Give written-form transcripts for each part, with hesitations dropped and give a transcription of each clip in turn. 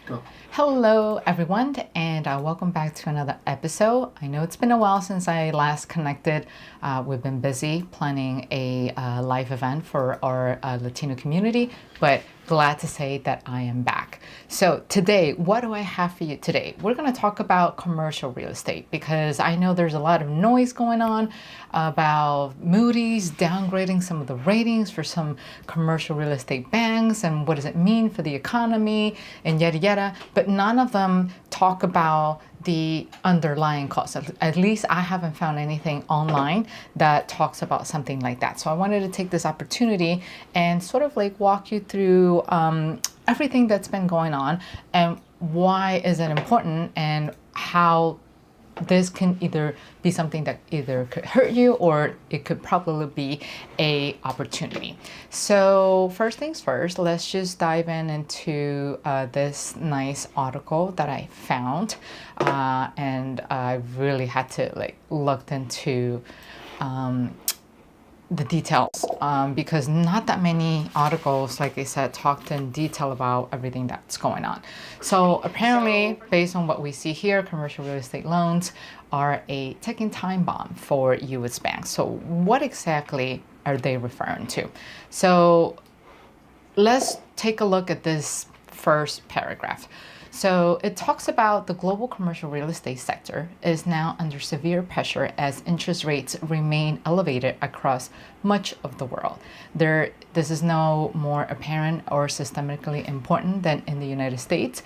Go. Hello, everyone, and welcome back to another episode. I know it's been a while since I last connected. We've been busy planning a live event for our Latino community, but glad to say that I am back. So today, what do I have for you today? We're going to talk about commercial real estate because I know there's a lot of noise going on about Moody's downgrading some of the ratings for some commercial real estate banks and what does it mean for the economy and yada yada, but none of them talk about the underlying costs. At least I haven't found anything online that talks about something like that. So I wanted to take this opportunity and sort of like walk you through everything that's been going on and why is it important and how this can either be something that either could hurt you or it could probably be a opportunity. So first things first, let's just dive into this nice article that I found, and I really had to like look into the details because not that many articles, like I said, talked in detail about everything that's going on. So apparently, based on what we see here, commercial real estate loans are a ticking time bomb for U.S. banks. So what exactly are they referring to? So let's take a look at this first paragraph. So it talks about the global commercial real estate sector is now under severe pressure as interest rates remain elevated across much of the world. This is no more apparent or systemically important than in the United States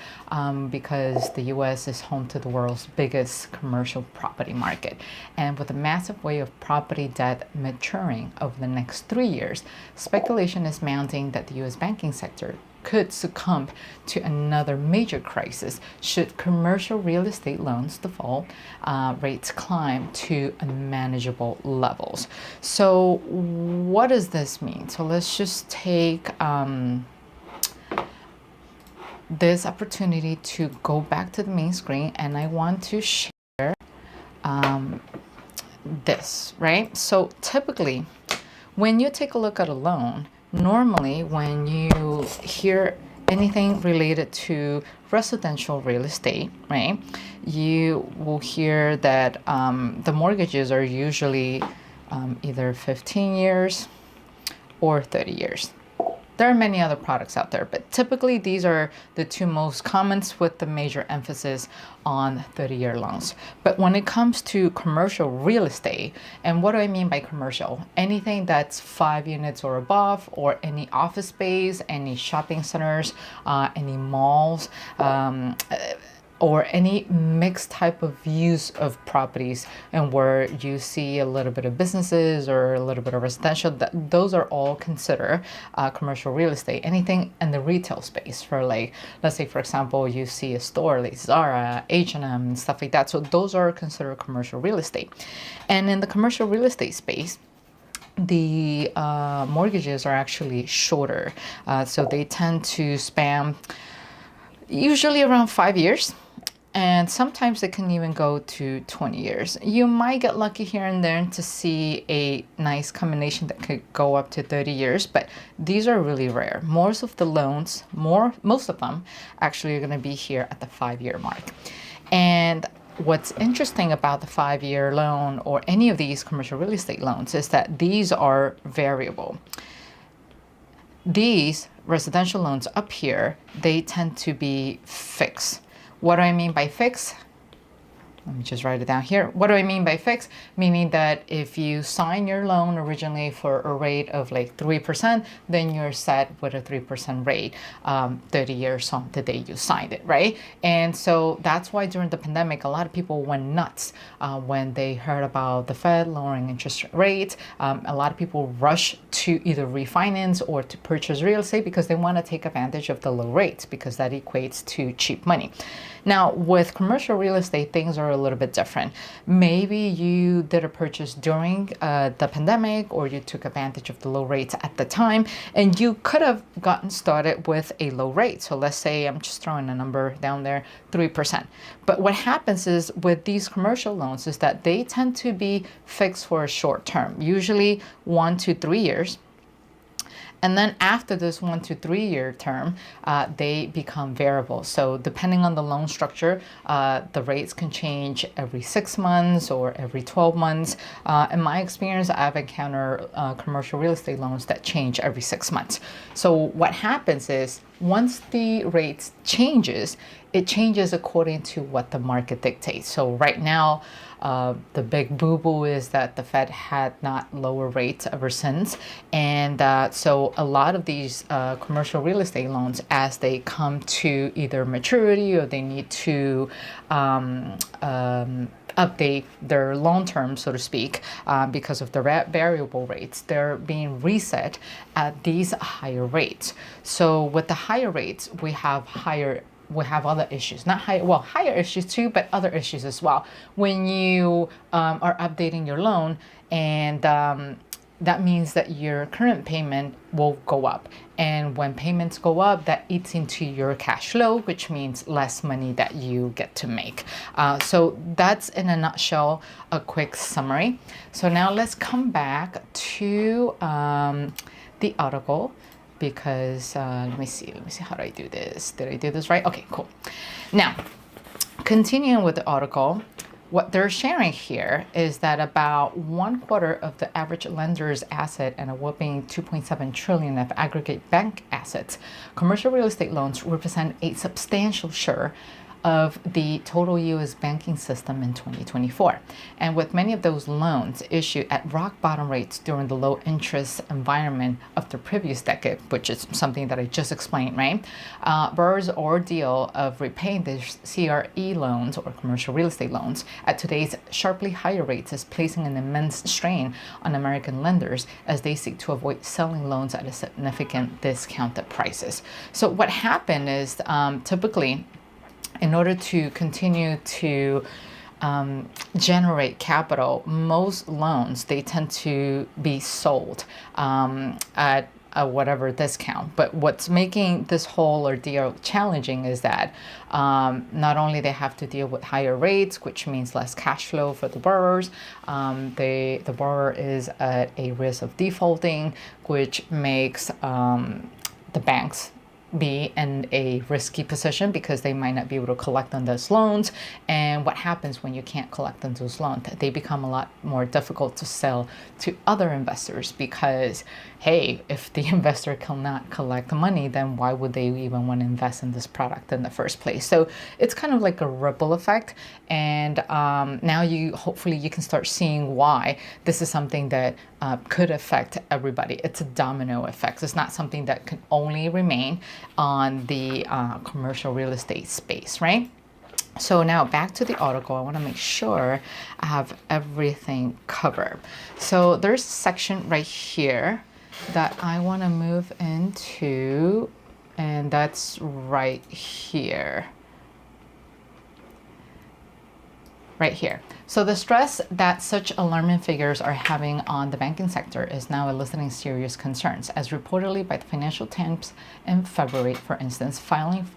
because the U.S. is home to the world's biggest commercial property market. And with a massive wave of property debt maturing over the next 3 years, speculation is mounting that the U.S. banking sector could succumb to another major crisis should commercial real estate loans default rates climb to unmanageable levels. So what does this mean? So let's just take this opportunity to go back to the main screen, and I want to share this, right? So typically, when you take a look at a loan, normally when you hear anything related to residential real estate, right, you will hear that the mortgages are usually either 15 years or 30 years. There are many other products out there, but typically these are the two most common with the major emphasis on 30-year loans. But when it comes to commercial real estate, and what do I mean by commercial? Anything that's 5 units or above, or any office space, any shopping centers, any malls, or any mixed type of use of properties and where you see a little bit of businesses or a little bit of residential, those are all considered commercial real estate. Anything in the retail space for, like, let's say for example, you see a store like Zara, H&M, and stuff like that. So those are considered commercial real estate. And in the commercial real estate space, the mortgages are actually shorter. So they tend to span usually around 5 years. And sometimes it can even go to 20 years. You might get lucky here and there to see a nice combination that could go up to 30 years, but these are really rare. Most of the loans, most of them actually are going to be here at the 5-year mark. And what's interesting about the 5-year loan or any of these commercial real estate loans is that these are variable. These residential loans up here, they tend to be fixed. What do I mean by fixed? Let me just write it down here. What do I mean by fixed? Meaning that if you sign your loan originally for a rate of like 3%, then you're set with a 3% rate 30 years on the day you signed it, right? And so that's why during the pandemic, a lot of people went nuts when they heard about the Fed lowering interest rates. A lot of people rush to either refinance or to purchase real estate because they want to take advantage of the low rates because that equates to cheap money. Now, with commercial real estate, things are a little bit different. Maybe you did a purchase during the pandemic, or you took advantage of the low rates at the time, and you could have gotten started with a low rate. So let's say, I'm just throwing a number down there, 3%. But what happens is with these commercial loans is that they tend to be fixed for a short term, usually 1 to 3 years. And then after this 1 to 3 year term, they become variable. So depending on the loan structure, the rates can change every 6 months or every 12 months. In my experience, I've encountered commercial real estate loans that change every 6 months. So what happens is once the rates changes, it changes according to what the market dictates. So right now, the big boo-boo is that the Fed had not lower rates ever since. And so a lot of these commercial real estate loans, as they come to either maturity or they need to update their loan term, so to speak, because of the variable rates, they're being reset at these higher rates. So with the higher rates, we have other issues, not higher, well, higher issues too, but other issues as well. When you are updating your loan, and that means that your current payment will go up. And when payments go up, that eats into your cash flow, which means less money that you get to make. So that's in a nutshell, a quick summary. So now let's come back to the article, because let me see how do I do this. Did I do this right? Okay, cool. Now, continuing with the article, what they're sharing here is that about 1/4 of the average lender's asset and a whopping 2.7 trillion of aggregate bank assets, commercial real estate loans represent a substantial share of the total U.S. banking system in 2024. And with many of those loans issued at rock bottom rates during the low interest environment of the previous decade, which is something that I just explained, right? Borrowers' ordeal of repaying their CRE loans or commercial real estate loans at today's sharply higher rates is placing an immense strain on American lenders as they seek to avoid selling loans at a significant discounted prices. So what happened is typically, in order to continue to generate capital, most loans, they tend to be sold at a whatever discount. But what's making this whole ordeal challenging is that not only they have to deal with higher rates, which means less cash flow for the borrowers, the borrower is at a risk of defaulting, which makes the banks be in a risky position because they might not be able to collect on those loans. And what happens when you can't collect on those loans? They become a lot more difficult to sell to other investors because, hey, if the investor cannot collect the money, then why would they even want to invest in this product in the first place? So it's kind of like a ripple effect. And now hopefully you can start seeing why this is something that could affect everybody. It's a domino effect. It's not something that can only remain on the commercial real estate space, right? So now back to the article. I want to make sure I have everything covered. So there's a section right here that I want to move into, and that's right here. Right here. So the stress that such alarming figures are having on the banking sector is now eliciting serious concerns, as reportedly by the Financial Times in February, for instance, filings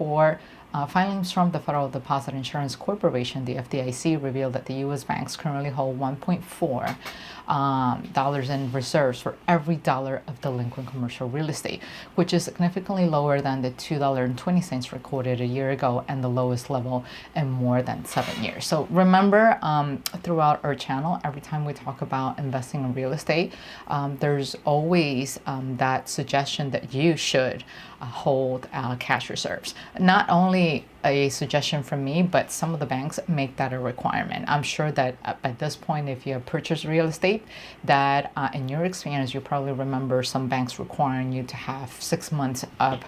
from the Federal Deposit Insurance Corporation, the FDIC, revealed that the U.S. banks currently hold $1.4 in reserves for every dollar of delinquent commercial real estate, which is significantly lower than the $2.20 recorded a year ago and the lowest level in more than 7 years. So remember, throughout our channel, every time we talk about investing in real estate, there's always that suggestion that you should hold cash reserves. Not only a suggestion from me, but some of the banks make that a requirement. I'm sure that at this point, if you have purchased real estate, that in your experience, you probably remember some banks requiring you to have 6 months up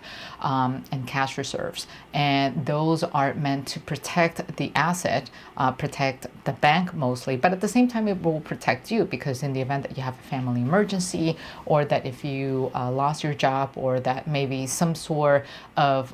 in cash reserves. And those are meant to protect the asset, protect the bank mostly, but at the same time, it will protect you, because in the event that you have a family emergency, or that if you lost your job, or that maybe some sort of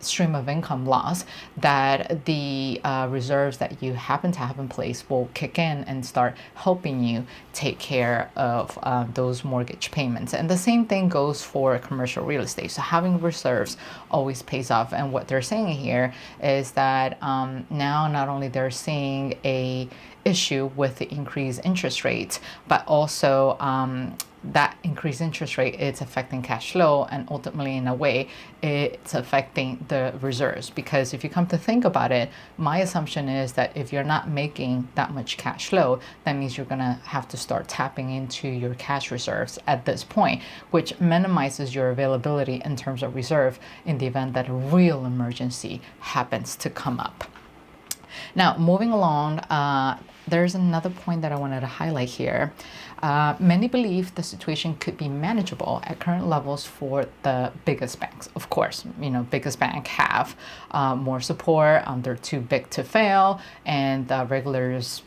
stream of income loss, that the reserves that you happen to have in place will kick in and start helping you take care of those mortgage payments. And the same thing goes for commercial real estate. So having reserves always pays off. And what they're saying here is that now not only they're seeing a issue with the increased interest rates, but also that increased interest rate is affecting cash flow, and ultimately in a way it's affecting the reserves. Because if you come to think about it, my assumption is that if you're not making that much cash flow, that means you're going to have to start tapping into your cash reserves at this point, which minimizes your availability in terms of reserve in the event that a real emergency happens to come up. Now, moving along, there's another point that I wanted to highlight here. Many believe the situation could be manageable at current levels for the biggest banks. Of course, biggest bank have more support. They're too big to fail, and regulators,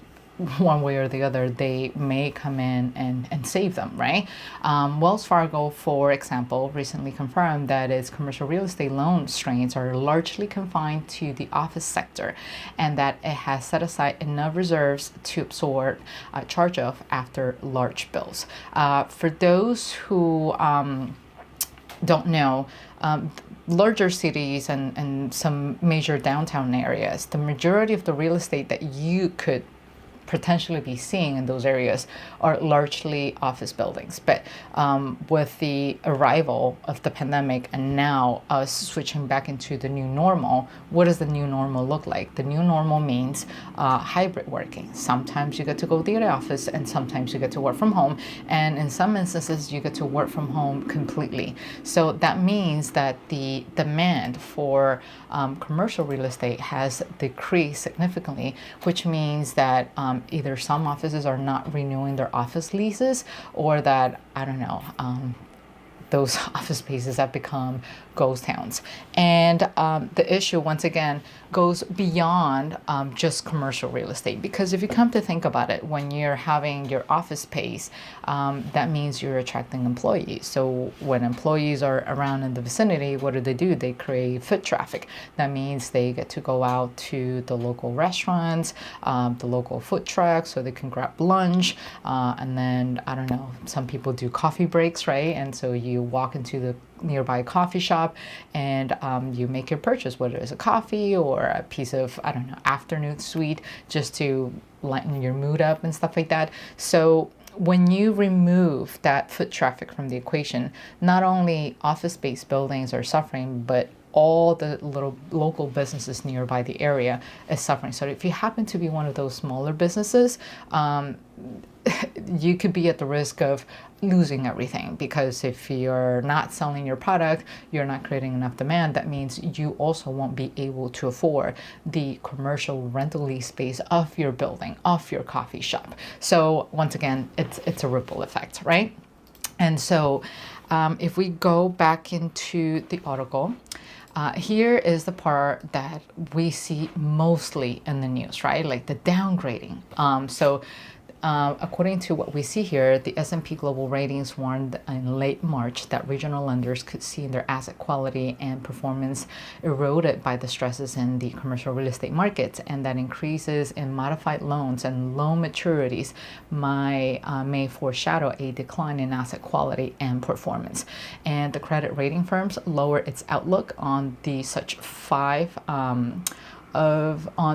one way or the other, they may come in and save them, right? Wells Fargo, for example, recently confirmed that its commercial real estate loan strains are largely confined to the office sector, and that it has set aside enough reserves to absorb charge-off after large bills. For those who don't know, larger cities and some major downtown areas, the majority of the real estate that you could potentially be seeing in those areas are largely office buildings. But with the arrival of the pandemic and now us switching back into the new normal, what does the new normal look like? The new normal means hybrid working. Sometimes you get to go to the office and sometimes you get to work from home. And in some instances, you get to work from home completely. So that means that the demand for commercial real estate has decreased significantly, which means that either some offices are not renewing their office leases, or that, I don't know, those office spaces have become ghost towns. And the issue, once again, goes beyond just commercial real estate. Because if you come to think about it, when you're having your office space, that means you're attracting employees. So when employees are around in the vicinity, what do? They create foot traffic. That means they get to go out to the local restaurants, the local food trucks, so they can grab lunch. And then, I don't know, some people do coffee breaks, right? And so you walk into the nearby coffee shop and you make your purchase, whether it's a coffee or a piece of, I don't know, afternoon sweet, just to lighten your mood up and stuff like that. So when you remove that foot traffic from the equation, not only office-based buildings are suffering, but all the little local businesses nearby the area is suffering. So if you happen to be one of those smaller businesses, you could be at the risk of losing everything, because if you're not selling your product, you're not creating enough demand. That means you also won't be able to afford the commercial rental lease space of your building, of your coffee shop. So once again, it's a ripple effect, right? And so if we go back into the article, here is the part that we see mostly in the news, right? Like the downgrading. According to what we see here, the S&P Global Ratings warned in late March that regional lenders could see their asset quality and performance eroded by the stresses in the commercial real estate markets, and that increases in modified loans and loan maturities may foreshadow a decline in asset quality and performance. And the credit rating firms lowered its outlook on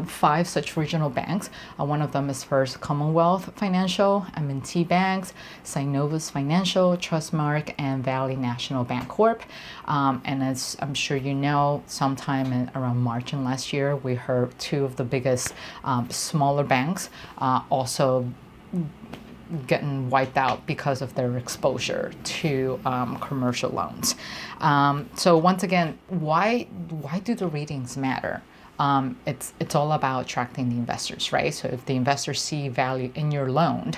five such regional banks. One of them is First Commonwealth Financial, M&T Banks, Synovus Financial, Trustmark, and Valley National Bank Corp. And as I'm sure you know, sometime around March in last year, we heard two of the biggest smaller banks also getting wiped out because of their exposure to commercial loans. So once again, why do the ratings matter? It's all about attracting the investors, right? So if the investors see value in your loan,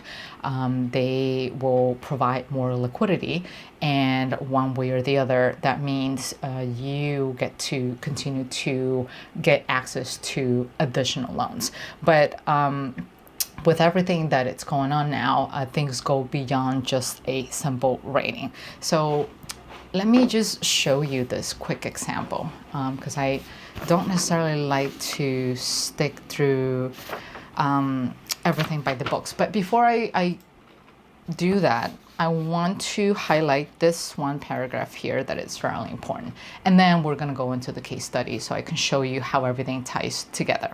they will provide more liquidity, and one way or the other, that means you get to continue to get access to additional loans. But with everything that it's going on now, things go beyond just a simple rating. So let me just show you this quick example, because I don't necessarily like to stick through everything by the books. But before I do that, I want to highlight this one paragraph here that is fairly important. And then we're going to go into the case study so I can show you how everything ties together.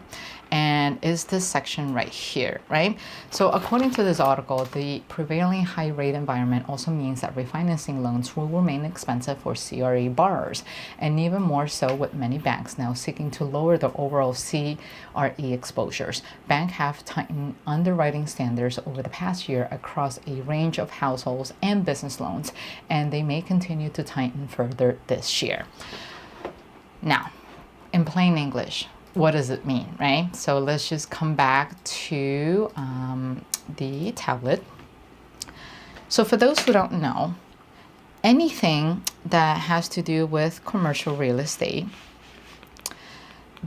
And is this section right here, right? So according to this article, the prevailing high rate environment also means that refinancing loans will remain expensive for CRE borrowers, and even more so with many banks now seeking to lower their overall CRE exposures. Banks have tightened underwriting standards over the past year across a range of households and business loans, and they may continue to tighten further this year. Now, in plain English, what does it mean, right? So let's just come back to the tablet. So for those who don't know, anything that has to do with commercial real estate,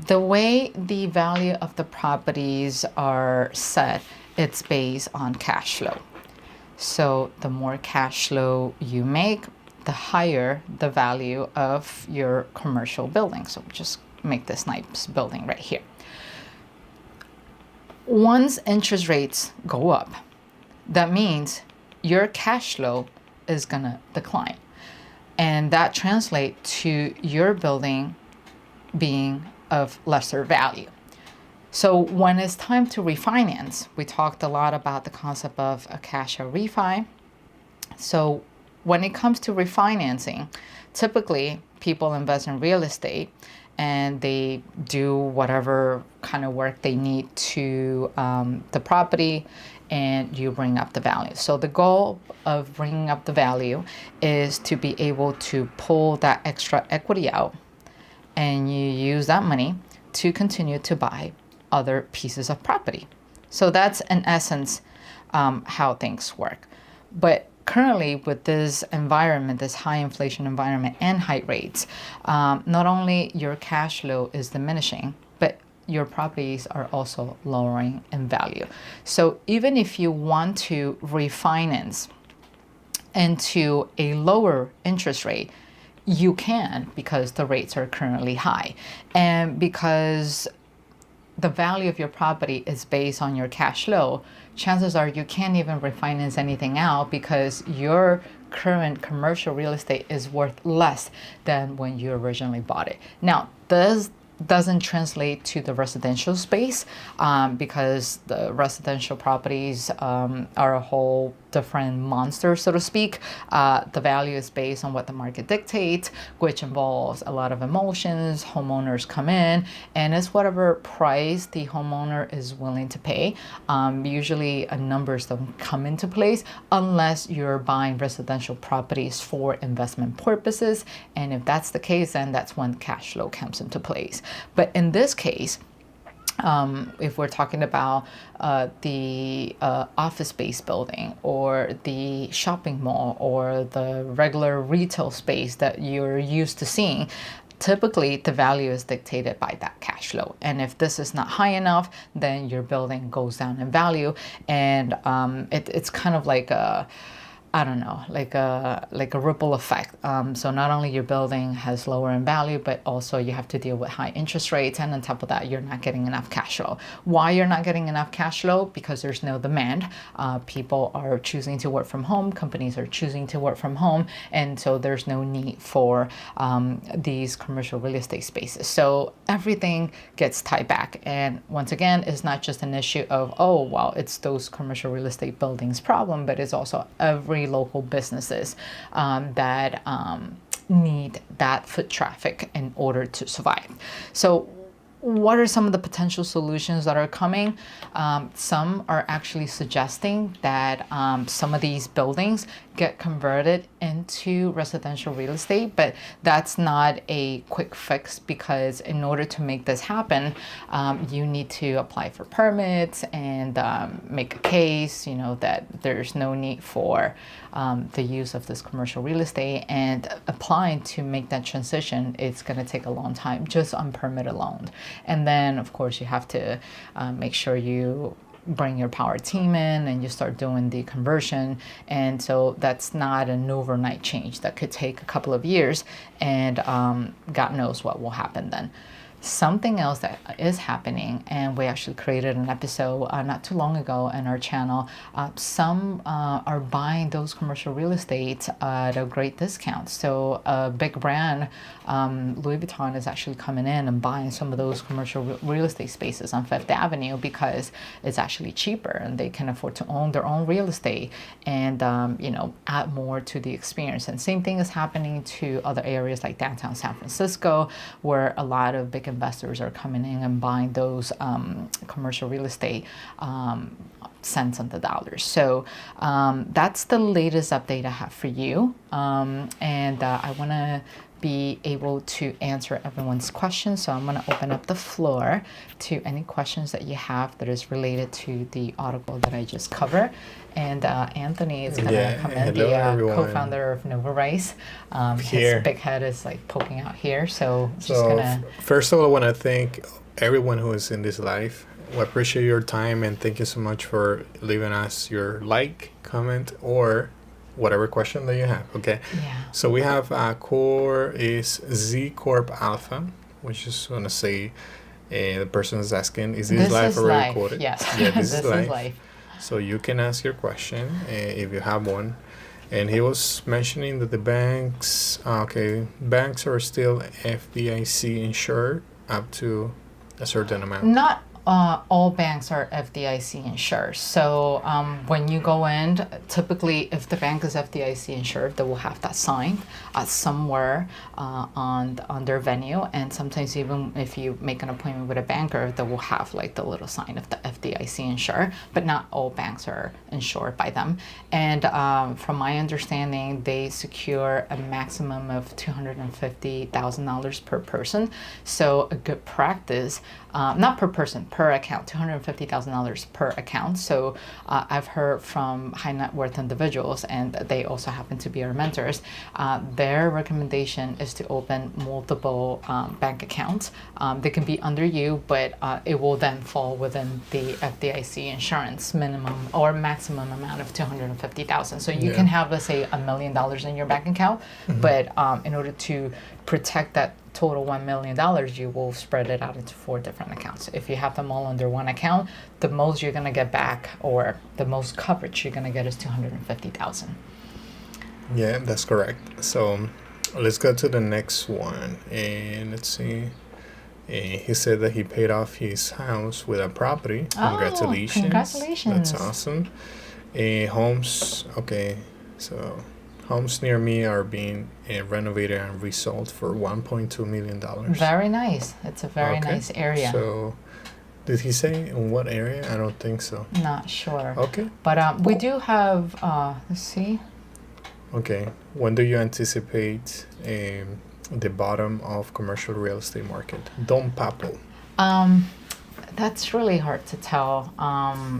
the way the value of the properties are set, it's based on cash flow. So the more cash flow you make, the higher the value of your commercial building. So just make this nice building right here. Once interest rates go up, that means your cash flow is going to decline. And that translates to your building being of lesser value. So when it's time to refinance, we talked a lot about the concept of a cash out refi. So when it comes to refinancing, typically people invest in real estate and they do whatever kind of work they need to the property, and you bring up the value. So the goal of bringing up the value is to be able to pull that extra equity out, and you use that money to continue to buy other pieces of property. So that's in essence how things work. But currently with this environment, this high inflation environment and high rates, not only your cash flow is diminishing, but your properties are also lowering in value. So even if you want to refinance into a lower interest rate, you can, because the rates are currently high. And because the value of your property is based on your cash flow, chances are you can't even refinance anything out because your current commercial real estate is worth less than when you originally bought it. Now, this doesn't translate to the residential space because the residential properties are a whole different monster, so to speak. The value is based on what the market dictates, which involves a lot of emotions. Homeowners come in, and it's whatever price the homeowner is willing to pay. Usually numbers don't come into place unless you're buying residential properties for investment purposes. And if that's the case, then that's when cash flow comes into place. But in this case, if we're talking about the office-based building or the shopping mall or the regular retail space that you're used to seeing, typically the value is dictated by that cash flow. And if this is not high enough, then your building goes down in value. And it's kind of like a, I don't know, like a ripple effect. So not only your building has lower in value, but also you have to deal with high interest rates. And on top of that, you're not getting enough cash flow. Why you're not getting enough cash flow? Because there's no demand. People are choosing to work from home. Companies are choosing to work from home. And so there's no need for these commercial real estate spaces. So everything gets tied back. And once again, it's not just an issue of, oh, well, it's those commercial real estate buildings problem, but it's also every local businesses that need that foot traffic in order to survive. So what are some of the potential solutions that are coming? Some are actually suggesting that some of these buildings get converted into residential real estate, but that's not a quick fix, because in order to make this happen, you need to apply for permits and make a case, that there's no need for the use of this commercial real estate, and applying to make that transition, it's going to take a long time just on permit alone. And then of course you have to make sure you bring your power team in and you start doing the conversion. And so that's not an overnight change. That could take a couple of years, and God knows what will happen then. Something else that is happening, and we actually created an episode not too long ago in our channel. Some are buying those commercial real estate at a great discount. So a big brand, Louis Vuitton, is actually coming in and buying some of those commercial real estate spaces on Fifth Avenue because it's actually cheaper and they can afford to own their own real estate and add more to the experience. And same thing is happening to other areas like downtown San Francisco, where a lot of big investors are coming in and buying those commercial real estate cents on the dollars. So that's the latest update I have for you. And I want to be able to answer everyone's questions. So I'm going to open up the floor to any questions that you have that is related to the article that I just covered. And Anthony is going to come in, the co-founder of Nova Rice. His big head is like poking out here. So just gonna... First of all, I want to thank everyone who is in this live. We appreciate your time and thank you so much for leaving us your like, comment, or whatever question that you have. Okay. Yeah. So we have core is Z Corp Alpha, which is going to say the person is asking, is this live already recorded? Yes. Yeah, this is live. So you can ask your question if you have one. And he was mentioning that the banks are still FDIC insured up to a certain amount. Not all banks are FDIC insured. So when you go in, typically if the bank is FDIC insured, they will have that sign somewhere on their venue. And sometimes even if you make an appointment with a banker, they will have like the little sign of the FDIC insured, but not all banks are insured by them. And from my understanding, they secure a maximum of $250,000 per person. So a good practice, not per person, per account, $250,000 per account. So I've heard from high net worth individuals, and they also happen to be our mentors. Their recommendation is to open multiple bank accounts. They can be under you, but it will then fall within the FDIC insurance minimum or maximum amount of $250,000. So you can have, let's say, $1 million in your bank account, but in order to protect that total $1 million, you will spread it out into 4 different accounts. If you have them all under one account, the most you're going to get back, or the most coverage you're going to get, is $250,000. Yeah, that's correct. So let's go to the next one. And let's see. He said that he paid off his house with a property. Congratulations. Congratulations. That's awesome. Homes near me are being renovated and resold for $1.2 million. Very nice. It's a very nice area. So, did he say in what area? I don't think so. Not sure. Okay. But we do have, let's see. Okay. When do you anticipate the bottom of commercial real estate market? Don Papo. That's really hard to tell.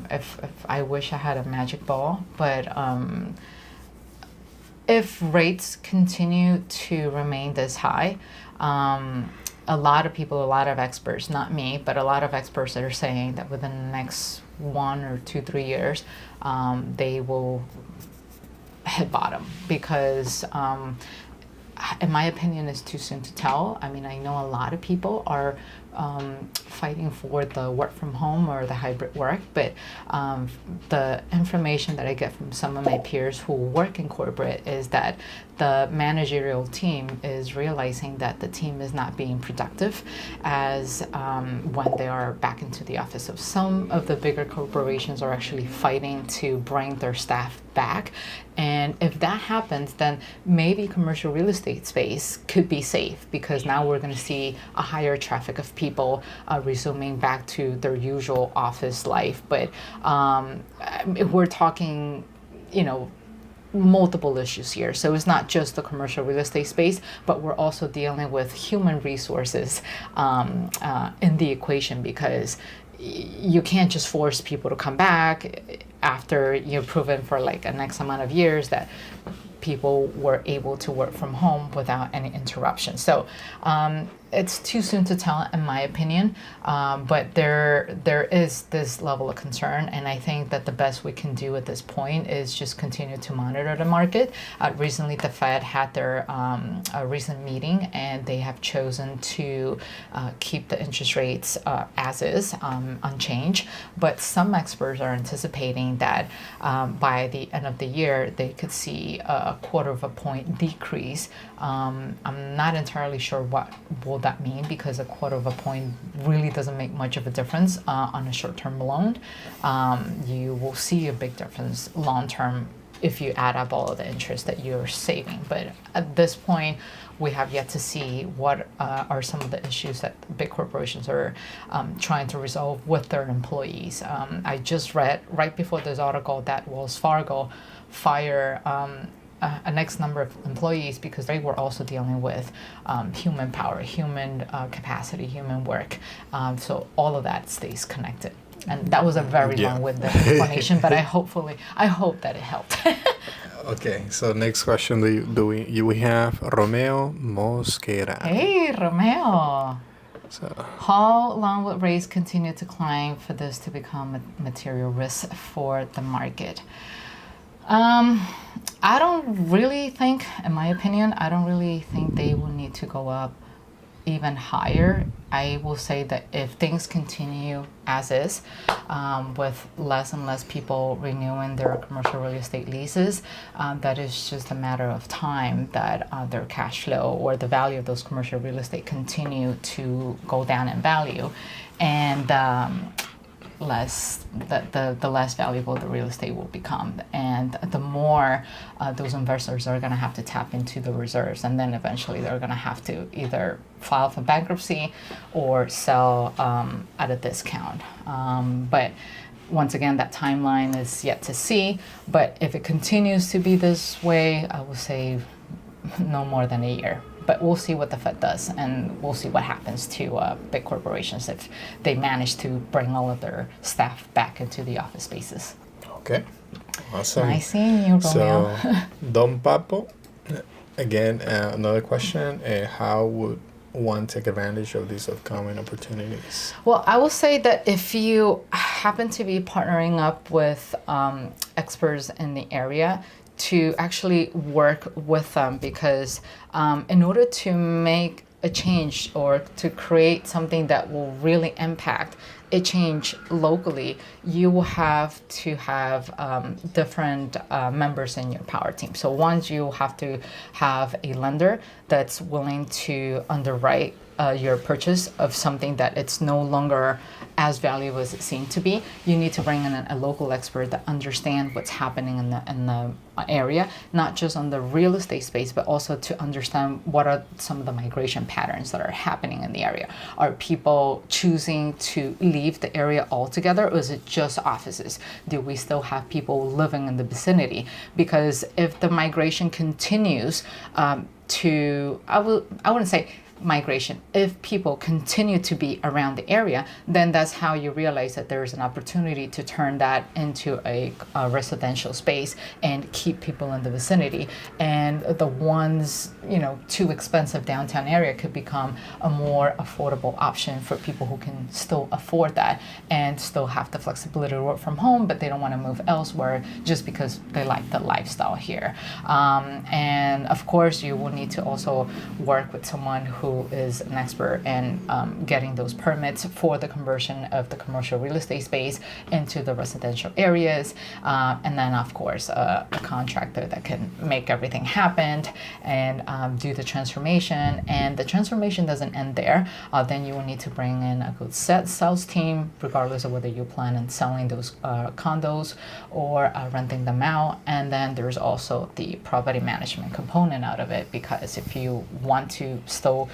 If I wish I had a magic ball, but if rates continue to remain this high, a lot of people, a lot of experts, not me, but a lot of experts are saying that within the next 1 or 2, 3 years, they will hit bottom because, in my opinion, it's too soon to tell. I mean, I know a lot of people are fighting for the work from home or the hybrid work, but the information that I get from some of my peers who work in corporate is that the managerial team is realizing that the team is not being productive as when they are back into the office. So some of the bigger corporations are actually fighting to bring their staff back. And if that happens, then maybe commercial real estate space could be safe because now we're going to see a higher traffic of people resuming back to their usual office life. But we're talking, multiple issues here. So it's not just the commercial real estate space, but we're also dealing with human resources in the equation because you can't just force people to come back after you've proven for like an X amount of years that people were able to work from home without any interruption. So it's too soon to tell, in my opinion. But there is this level of concern, and I think that the best we can do at this point is just continue to monitor the market. Recently, the Fed had their a recent meeting, and they have chosen to keep the interest rates as is, unchanged. But some experts are anticipating that by the end of the year, they could see a quarter of a point decrease. I'm not entirely sure what will that mean, because a quarter of a point really doesn't make much of a difference on a short-term loan. You will see a big difference long-term if you add up all of the interest that you're saving. But at this point, we have yet to see what are some of the issues that big corporations are trying to resolve with their employees. I just read right before this article that Wells Fargo fire a next number of employees because they were also dealing with human power, human capacity, human work. So all of that stays connected. And that was a very long-winded explanation, but I hope that it helped. Okay, so next question we have Romeo Mosquera. Hey, Romeo. So How long would rates continue to climb for this to become a material risk for the market? I don't really think, in my opinion, I don't really think they will need to go up even higher. I will say that if things continue as is, with less and less people renewing their commercial real estate leases, that is just a matter of time that their cash flow or the value of those commercial real estate continue to go down in value, and the less valuable the real estate will become, and the more those investors are going to have to tap into the reserves, and then eventually they're going to have to either file for bankruptcy or sell at a discount. But once again, that timeline is yet to see. But if it continues to be this way, I would say no more than a year. But we'll see what the Fed does, and we'll see what happens to big corporations if they manage to bring all of their staff back into the office spaces. okay, awesome. Nice seeing you, Romeo. So Don Papo, again, another question: how would one take advantage of these upcoming opportunities? Well, I will say that if you happen to be partnering up with experts in the area, to actually work with them, because in order to make a change or to create something that will really impact a change locally, you will have to have different members in your power team. So once you have to have a lender that's willing to underwrite your purchase of something that it's no longer as valuable as it seemed to be, you need to bring in a local expert that understands what's happening in the area, not just on the real estate space, but also to understand what are some of the migration patterns that are happening in the area. Are people choosing to leave the area altogether, or is it just offices? Do we still have people living in the vicinity? Because if the migration continues I wouldn't say migration. If people continue to be around the area, then that's how you realize that there is an opportunity to turn that into a residential space and keep people in the vicinity. And the ones, too expensive downtown area could become a more affordable option for people who can still afford that and still have the flexibility to work from home, but they don't want to move elsewhere just because they like the lifestyle here. And of course, you will need to also work with someone who is an expert in getting those permits for the conversion of the commercial real estate space into the residential areas, and then of course a contractor that can make everything happen and do the transformation. And the transformation doesn't end there. Then you will need to bring in a good sales team, regardless of whether you plan on selling those condos or renting them out. And then there's also the property management component out of it, because if you want to still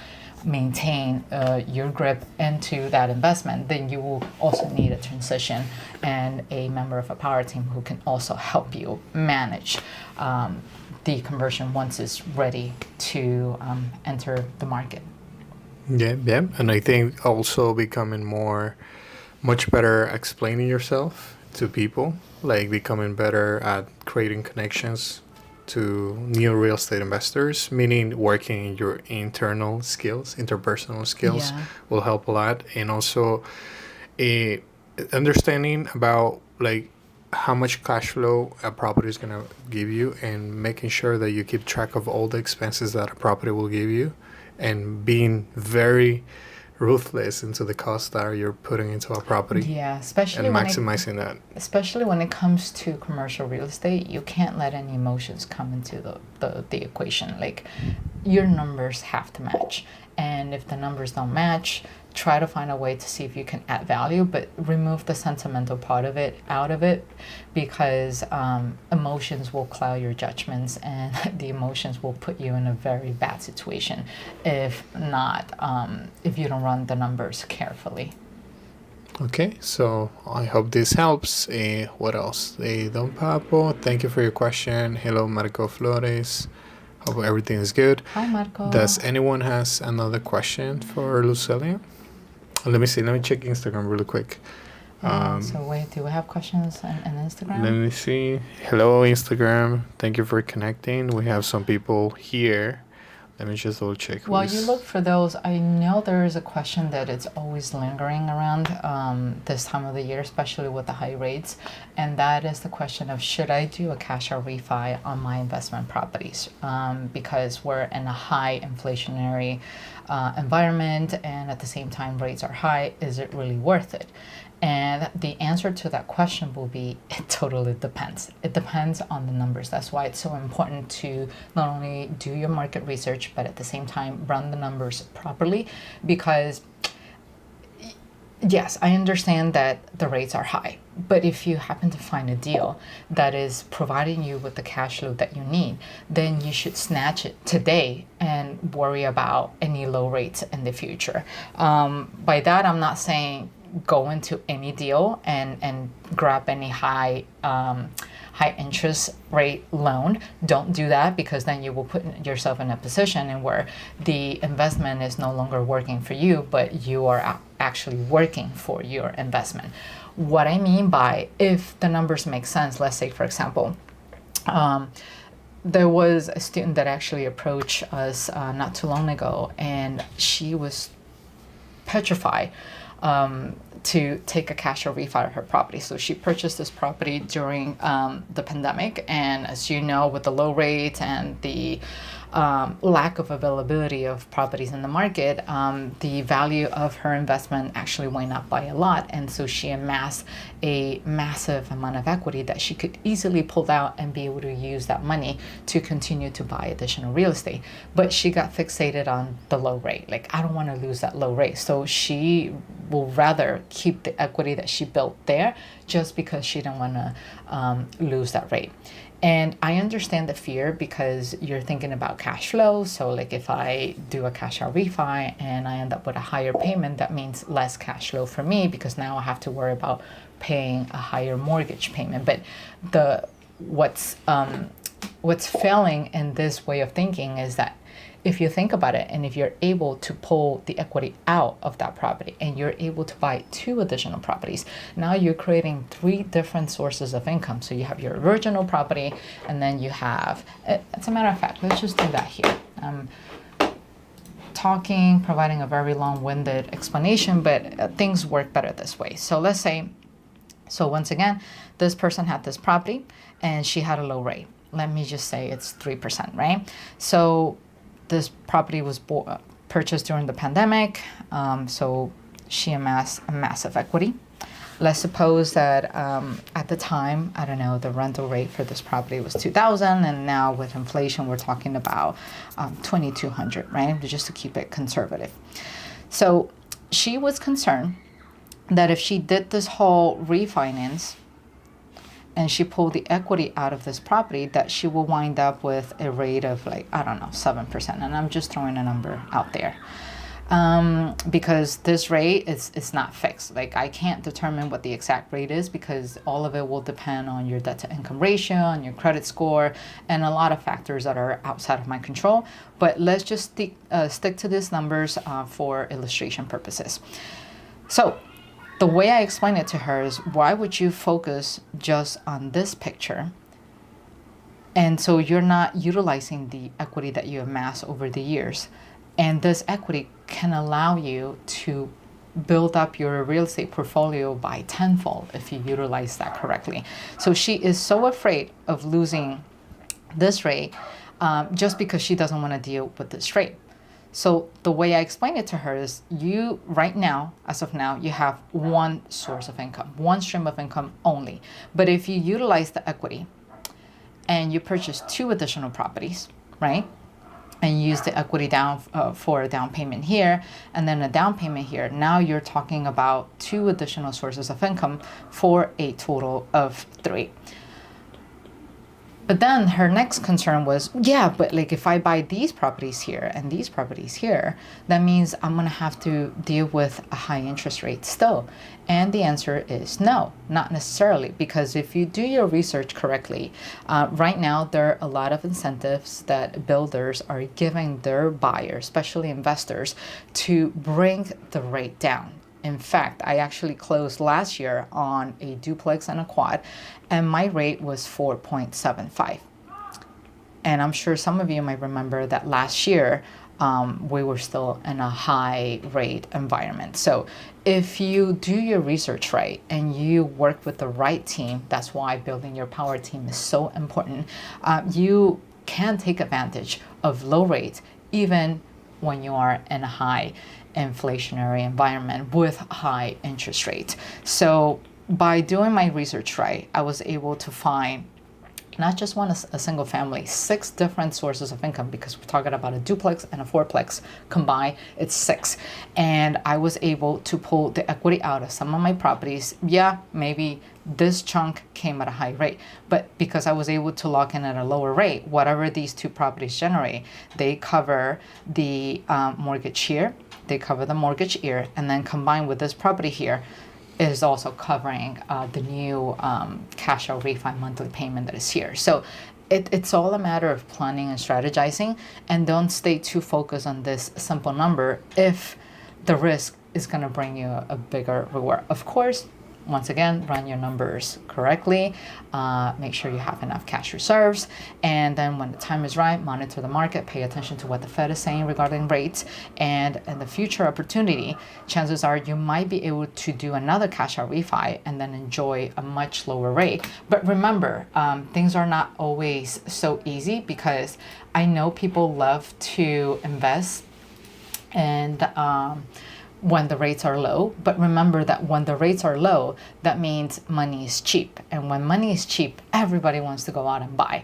maintain your grip into that investment, then you will also need a transition and a member of a power team who can also help you manage the conversion once it's ready to enter the market. Yeah, and I think also becoming much better explaining yourself to people, like becoming better at creating connections to new real estate investors, meaning working in your internal skills, interpersonal skills Yeah. will help a lot. And also a understanding about like how much cash flow a property is going to give you, and making sure that you keep track of all the expenses that a property will give you, and being very ruthless into the cost that you're putting into a property Yeah, and maximizing that. especially when it comes to commercial real estate, you can't let any emotions come into the equation. Like, your numbers have to match. And if the numbers don't match, try to find a way to see if you can add value, but remove the sentimental part of it out of it, because emotions will cloud your judgments, and the emotions will put you in a very bad situation if not, if you don't run the numbers carefully. Okay, so I hope this helps. What else? Don Papo, thank you for your question. Hello, Marco Flores. Hope everything is good. Hi, Marco. Does anyone has another question for Lucelia? Let me see. Let me check Instagram really quick. So wait, do we have questions on Instagram? Let me see. Hello, Instagram. Thank you for connecting. We have some people here. Let me just double check. While you look for those, I know there is a question that it's always lingering around this time of the year, especially with the high rates, and that is the question of, should I do a cash out refi on my investment properties? Because we're in a high inflationary environment, and at the same time rates are high. Is it really worth it? And the answer to that question will be, it totally depends. It depends on the numbers. That's why it's so important to not only do your market research, but at the same time run the numbers properly. Because yes, I understand that the rates are high, but if you happen to find a deal that is providing you with the cash flow that you need, then you should snatch it today and worry about any low rates in the future. By that, I'm not saying go into any deal and grab any high interest rate loan. Don't do that, because then you will put yourself in a position in where the investment is no longer working for you, but you are actually working for your investment. What I mean by, if the numbers make sense, let's say for example, there was a student that actually approached us not too long ago, and she was petrified to take a cash or refi of her property. So she purchased this property during the pandemic, and as you know, with the low rate and the lack of availability of properties in the market, the value of her investment actually went up by a lot, and so she amassed a massive amount of equity that she could easily pull out and be able to use that money to continue to buy additional real estate. But she got fixated on the low rate. Like, I don't want to lose that low rate, so she will rather keep the equity that she built there, just because she didn't want to lose that rate. And I understand the fear, because you're thinking about cash flow. So like, if I do a cash out refi and I end up with a higher payment, that means less cash flow for me, because now I have to worry about paying a higher mortgage payment. But what's failing in this way of thinking is that if you think about it, and if you're able to pull the equity out of that property and you're able to buy 2 additional properties, now you're creating 3 different sources of income. So you have your original property, and then you have, as a matter of fact, let's just do that here. Providing a very long-winded explanation, but things work better this way. So let's say, so once again, this person had this property and she had a low rate. Let me just say it's 3%, right? So this property was purchased during the pandemic, so she amassed a massive equity. Let's suppose that at the time, I don't know, the rental rate for this property was $2,000, and now with inflation, we're talking about $2,200, right? Just to keep it conservative. So she was concerned that if she did this whole refinance and she pulled the equity out of this property, that she will wind up with a rate of like, I don't know, 7%. And I'm just throwing a number out there. Because this rate is not fixed. Like, I can't determine what the exact rate is, because all of it will depend on your debt to income ratio, on your credit score, and a lot of factors that are outside of my control. But let's just stick to these numbers for illustration purposes. So the way I explain it to her is, why would you focus just on this picture And so you're not utilizing the equity that you amass over the years. And this equity can allow you to build up your real estate portfolio by tenfold if you utilize that correctly. So she is so afraid of losing this rate just because she doesn't want to deal with this rate. So the way I explain it to her is you right now, as of now, you have one source of income, one stream of income only. But if you utilize the equity and you purchase 2 additional properties, right? And use the equity down for a down payment here and then a down payment here. Now you're talking about 2 additional sources of income for a total of 3. But then her next concern was, yeah, but like if I buy these properties here and these properties here, that means I'm gonna have to deal with a high interest rate still. And the answer is no, not necessarily, because if you do your research correctly, right now there are a lot of incentives that builders are giving their buyers, especially investors, to bring the rate down. In fact, I actually closed last year on a duplex and a quad, and my rate was 4.75. And I'm sure some of you might remember that last year we were still in a high rate environment. So if you do your research right and you work with the right team, that's why building your power team is so important. You can take advantage of low rates even when you are in a high inflationary environment with high interest rates. So by doing my research right, I was able to find not just a single family, 6 different sources of income, because we're talking about a duplex and a fourplex combined, it's 6. And I was able to pull the equity out of some of my properties. Yeah, maybe this chunk came at a high rate, but because I was able to lock in at a lower rate, whatever these 2 properties generate, they cover the mortgage here, they cover the mortgage here, and then combined with this property here, is also covering the new cash out refi monthly payment that is here. So it's all a matter of planning and strategizing, and don't stay too focused on this simple number if the risk is going to bring you a bigger reward. Of course, once again, run your numbers correctly, make sure you have enough cash reserves, and then when the time is right, monitor the market, pay attention to what the Fed is saying regarding rates, and in the future opportunity, chances are you might be able to do another cash out refi and then enjoy a much lower rate. But remember, things are not always so easy, because I know people love to invest and when the rates are low. But remember that when the rates are low, that means money is cheap. And when money is cheap, everybody wants to go out and buy,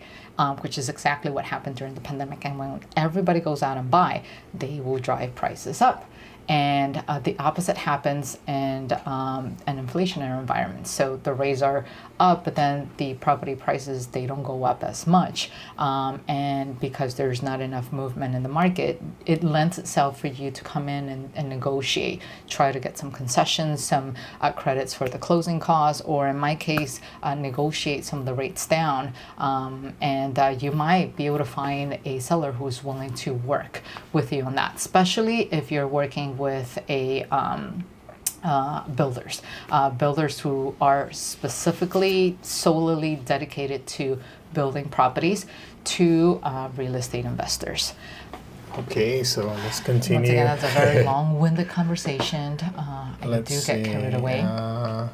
which is exactly what happened during the pandemic. And when everybody goes out and buy, they will drive prices up. And the opposite happens in an inflationary environment. So the rates are up, but then the property prices, they don't go up as much. And because there's not enough movement in the market, it lends itself for you to come in and negotiate, try to get some concessions, some credits for the closing costs, or in my case, negotiate some of the rates down. And you might be able to find a seller who's willing to work with you on that, especially if you're working with a builders who are specifically solely dedicated to building properties to real estate investors. Okay, so let's Once continue. again, that's a very long-winded conversation. I do get carried away. All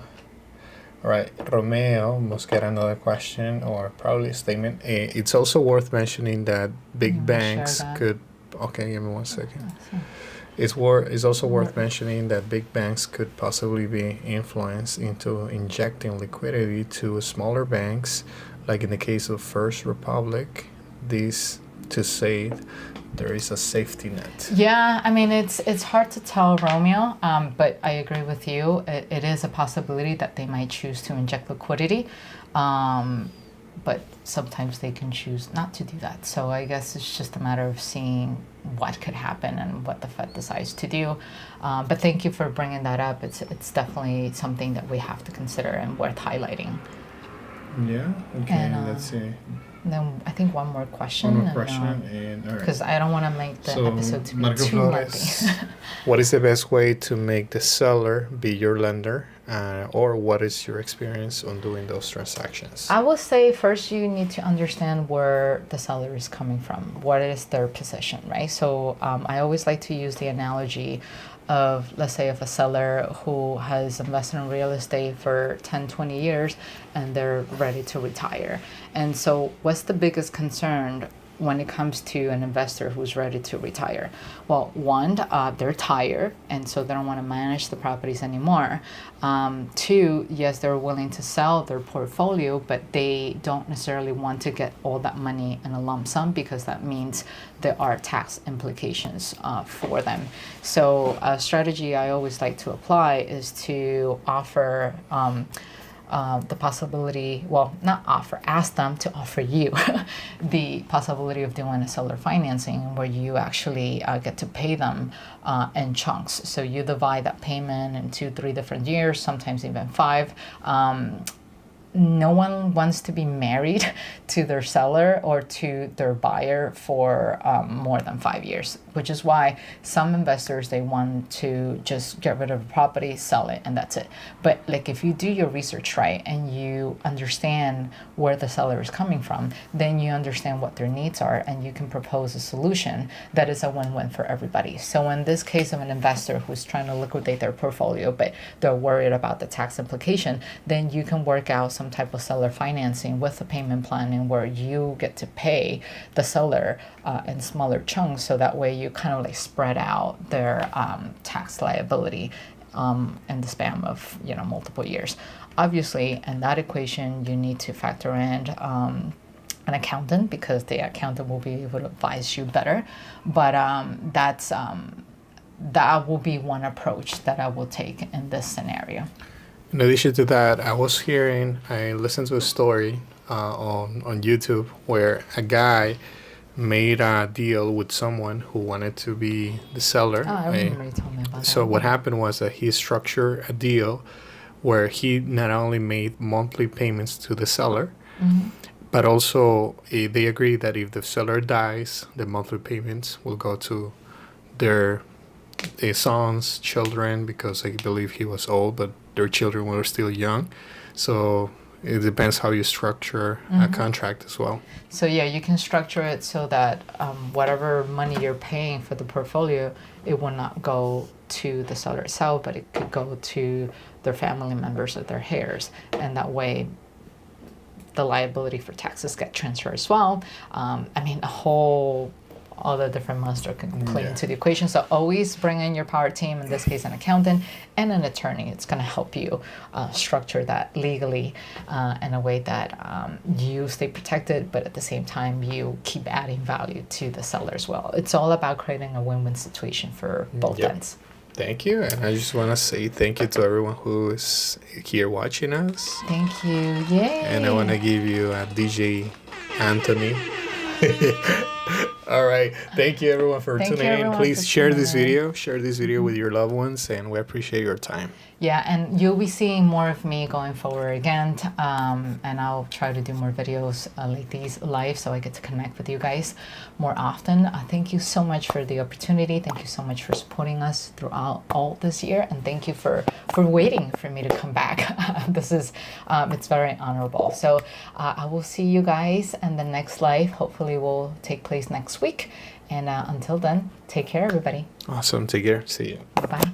right, Romeo must get another question or probably a statement. It's also worth mentioning that big You wanna banks share that? could. Okay, give me 1 second. It's also worth mentioning that big banks could possibly be influenced into injecting liquidity to smaller banks, like in the case of First Republic. These to say there is a safety net. Yeah, I mean, it's hard to tell, Romeo, but I agree with you. It is a possibility that they might choose to inject liquidity, but sometimes they can choose not to do that. So I guess it's just a matter of seeing what could happen and what the Fed decides to do. But thank you for bringing that up. It's definitely something that we have to consider and worth highlighting. Yeah. Okay. And, let's see. And then I think one more question. One more question, and all right. Because I don't want to make the So, episode to be Marco too Flores, lengthy. what is the best way to make the seller be your lender, or what is your experience on doing those transactions? I would say first you need to understand where the seller is coming from. What is their position, right? So I always like to use the analogy of, let's say, of a seller who has invested in real estate for 10, 20 years and they're ready to retire. And so what's the biggest concern when it comes to an investor who's ready to retire? Well, one, they're tired, and so they don't want to manage the properties anymore. Two, yes, they're willing to sell their portfolio, but they don't necessarily want to get all that money in a lump sum because that means there are tax implications for them. So a strategy I always like to apply is to offer the possibility, well, not offer, ask them to offer you the possibility of doing a seller financing where you actually get to pay them in chunks. So you divide that payment in 2-3 different years, sometimes even 5. No one wants to be married to their seller or to their buyer for more than 5 years, which is why some investors, they want to just get rid of the property, sell it, and that's it. But like if you do your research right and you understand where the seller is coming from, then you understand what their needs are and you can propose a solution that is a win-win for everybody. So in this case of an investor who's trying to liquidate their portfolio, but they're worried about the tax implication, then you can work out some type of seller financing with a payment plan and where you get to pay the seller in smaller chunks, so that way you kind of like spread out their tax liability in the span of multiple years. Obviously, in that equation, you need to factor in an accountant because the accountant will be able to advise you better. But that will be one approach that I will take in this scenario. In addition to that, I listened to a story on YouTube where a guy made a deal with someone who wanted to be the seller. Oh, I remember you told me about that. So what happened was that he structured a deal where he not only made monthly payments to the seller, but also they agreed that if the seller dies, the monthly payments will go to their sons, children, because I believe he was old, but their children were still young. So it depends how you structure a contract as well. So yeah, you can structure it so that whatever money you're paying for the portfolio, it will not go to the seller itself, but it could go to their family members or their heirs, and that way the liability for taxes get transferred as well. All the different monsters can play into the equation. So always bring in your power team, in this case an accountant and an attorney. It's going to help you structure that legally in a way that you stay protected, but at the same time you keep adding value to the seller as well. It's all about creating a win-win situation for both ends. Thank you. And I just want to say thank you to everyone who is here watching us. Thank you. Yay. And I want to give you a DJ Anthony. All right. Thank you everyone for tuning in. Please share this video. Share this video with your loved ones, and we appreciate your time. Yeah, and you'll be seeing more of me going forward again, and I'll try to do more videos like these live so I get to connect with you guys more often. Thank you so much for the opportunity. Thank you so much for supporting us throughout all this year, and thank you for waiting for me to come back. This is, it's very honorable. So I will see you guys in the next live. Hopefully will take place next week. And until then, take care, everybody. Awesome. Take care. See you. Bye.